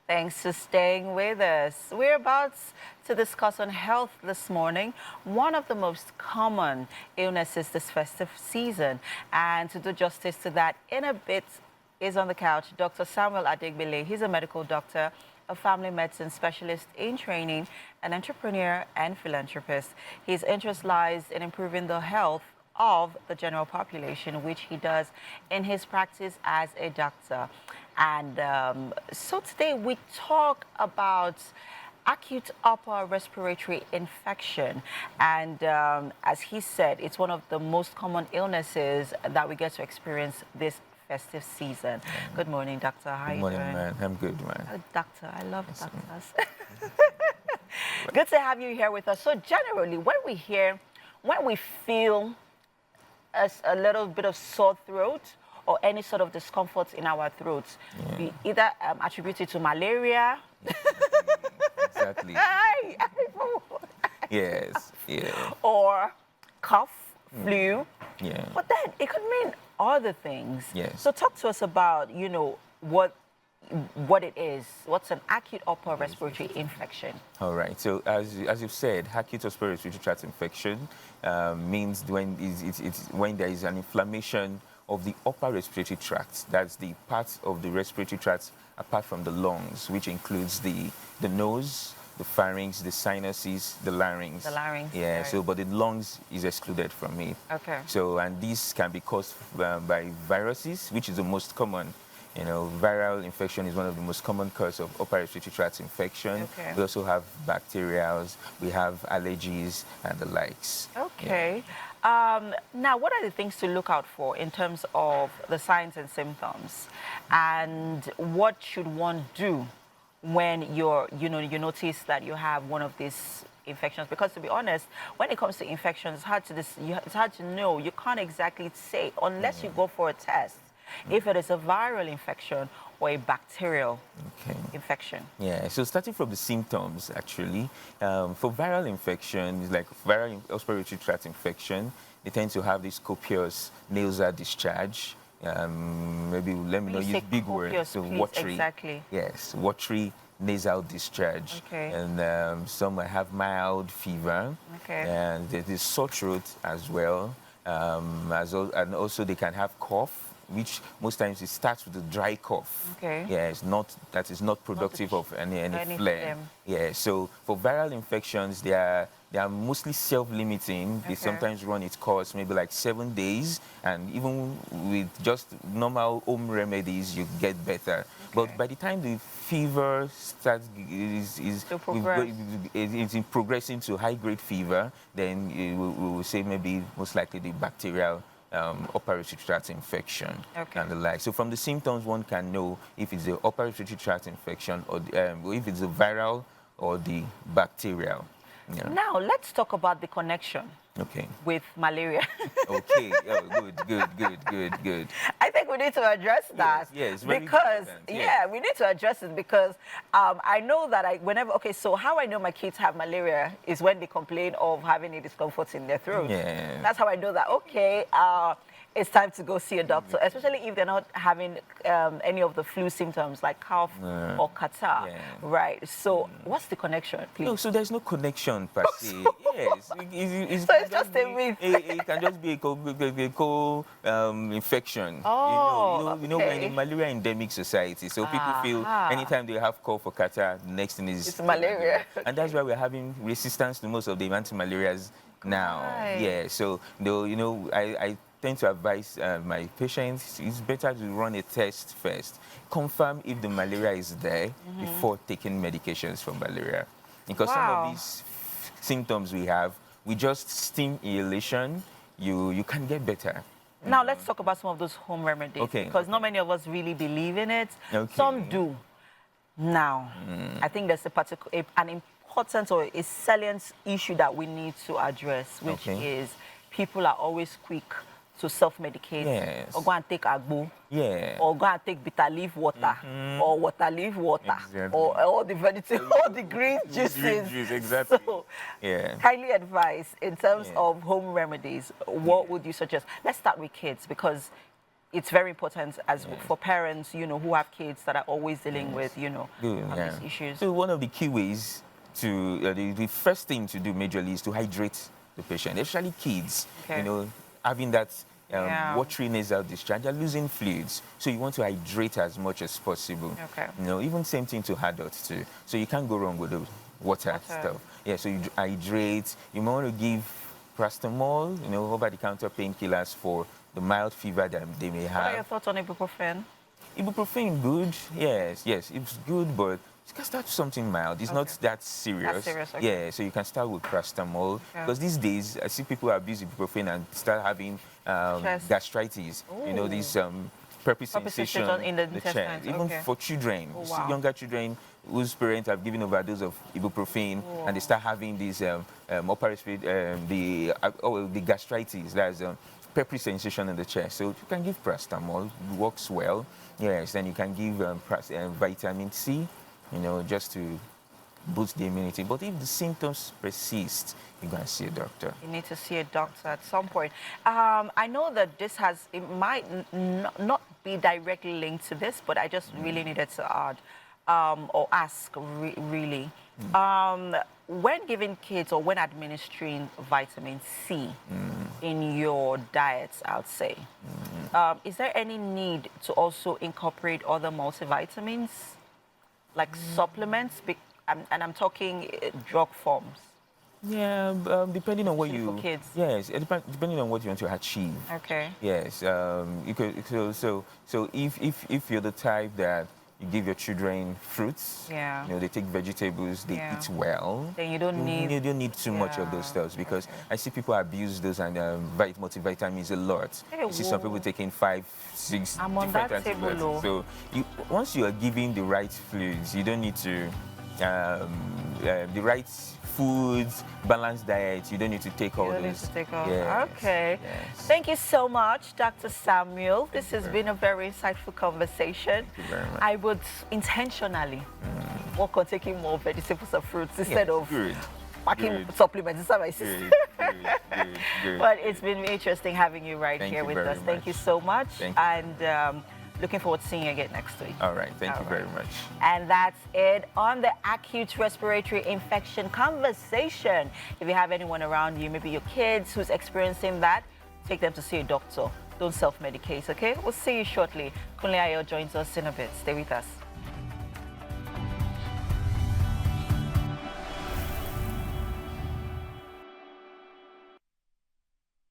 Thanks for staying with us. We're about to discuss on health this morning, one of the most common illnesses this festive season. And to do justice to that in a bit is on the couch Dr. Samuel Adebile. He's a medical doctor, a family medicine specialist in training, an entrepreneur and philanthropist. His interest lies in improving the health of the general population, which he does in his practice as a doctor. And so today we talk about acute upper respiratory infection. And as he said, it's one of the most common illnesses that we get to experience this festive season. Good morning, doctor. How are you doing? Good morning, man. I'm good, man. Doctor, I love doctors. Good to have you here with us. So generally, when we feel a little bit of sore throat or any sort of discomfort in our throats, we either attribute it to malaria. Exactly. Yes, yeah. Or cough, flu. Yeah. But then it could mean other things. Yes. So talk to us about, what it is. What's an acute upper respiratory infection? All right. So as you've said, acute respiratory tract infection means when there is an inflammation of the upper respiratory tract. That's the part of the respiratory tract apart from the lungs, which includes the nose, the pharynx, the sinuses, the larynx. The larynx. Yeah. Right. So, but the lungs is excluded from it. Okay. So, and this can be caused by viruses, which is the most common. Viral infection is one of the most common causes of upper respiratory tract infection. Okay. We also have bacterials, we have allergies, and the likes. Okay. Now, what are the things to look out for in terms of the signs and symptoms? And what should one do when you notice that you have one of these infections? Because to be honest, when it comes to infections, it's hard to know. You can't exactly say unless you go for a test if it is a viral infection or a bacterial infection. Yeah, so starting from the symptoms, actually, for viral infections, like viral respiratory tract infection, they tend to have this copious nasal discharge. Maybe let me know, use big words. So watery. Exactly. Yes, watery nasal discharge. Okay. And some might have mild fever. Okay. And there's sore throat as well. And also they can have cough, which most times it starts with a dry cough. Okay. Yeah, that is not productive of any phlegm. Yeah, so for viral infections, they are mostly self-limiting. They sometimes run its course maybe like 7 days, and even with just normal home remedies, you get better. But by the time the fever starts it's progressing to high-grade fever, then we will say maybe most likely the bacterial upper respiratory tract infection and the like. So from the symptoms, one can know if it's the upper respiratory tract infection or if it's the viral or the bacterial. Yeah. Now, let's talk about the connection with malaria. Okay, good. I think we need to address that. Yes, because, we need to address it because I know that so how I know my kids have malaria is when they complain of having a discomfort in their throat. Yeah. That's how I know that, it's time to go see a doctor, especially if they're not having any of the flu symptoms like cough or catarrh, right? So what's the connection, please? No, so there's no connection per se. Yes. So it's just a myth. It can just be a co-infection. Oh, we're in a malaria endemic society, so people feel anytime they have cough or catarrh, the next thing is it's malaria. And that's why we're having resistance to most of the anti-malarials now. Right. Yeah, so I tend to advise my patients, it's better to run a test first. Confirm if the malaria is there before taking medications for malaria. Because some of these symptoms we have, with just steam inhalation, you can get better. Now let's talk about some of those home remedies because not many of us really believe in it. Some do. Now, I think there's an important or a salient issue that we need to address, which is people are always quick to self-medicate or go and take agbo or go and take bitter leaf water or water leaf water or all the vegetable, all the green juices. Green juice, exactly. So, kindly advise in terms of home remedies, what would you suggest? Let's start with kids because it's very important as for parents, who have kids that are always dealing with, these issues. So one of the key ways to, the first thing to do majorly is to hydrate the patient, especially kids, having that watery nasal discharge, they're losing fluids. So you want to hydrate as much as possible. Okay. Even same thing to adults too. So you can't go wrong with the water stuff. Yeah, so you hydrate. You might want to give paracetamol, over-the-counter painkillers for the mild fever that they may have. What are your thoughts on ibuprofen? Ibuprofen, good. Yes, it's good, but you can start with something mild. It's not that serious. That's serious, Yeah, so you can start with paracetamol. Because these days, I see people abuse ibuprofen and start having gastritis. Ooh. These purpose sensation in the chest. Even for children, younger children whose parents have given overdose of ibuprofen, and they start having these upper respiratory, the gastritis. That's peppery sensation in the chest. So you can give paracetamol, it works well. Yes, then you can give vitamin C, just to boost the immunity. But if the symptoms persist, you're going to see a doctor. You need to see a doctor at some point. I know that it might not be directly linked to this, but I just really needed to add or ask, really. When giving kids or when administering vitamin C in your diets, I would say, is there any need to also incorporate other multivitamins, like supplements? And I'm talking drug forms. Yeah, depending on what for kids. Yes, depending on what you want to achieve. Okay. Yes, you could, so if you're the type that you give your children fruits, they take vegetables, they eat well, then you don't need too much of those stuff, because I see people abuse those and multivitamins a lot. You see some people taking 5, 6 different antibiotics. So once you are giving the right fluids, you don't need to the right foods, balanced diet. You don't need to take all those. Yes. Okay. Yes. Thank you so much, Dr. Samuel. This has been a very insightful conversation. Thank you very much. I would intentionally work on taking more vegetables and fruits instead of packing supplements. Is that my sister? Good. But it's been interesting having you here with us. Thank you so much. And looking forward to seeing you again next week. All right. Thank you very much. And that's it on the acute respiratory infection conversation. If you have anyone around you, maybe your kids who's experiencing that, take them to see a doctor. Don't self-medicate, okay? We'll see you shortly. Kunle Ayo joins us in a bit. Stay with us.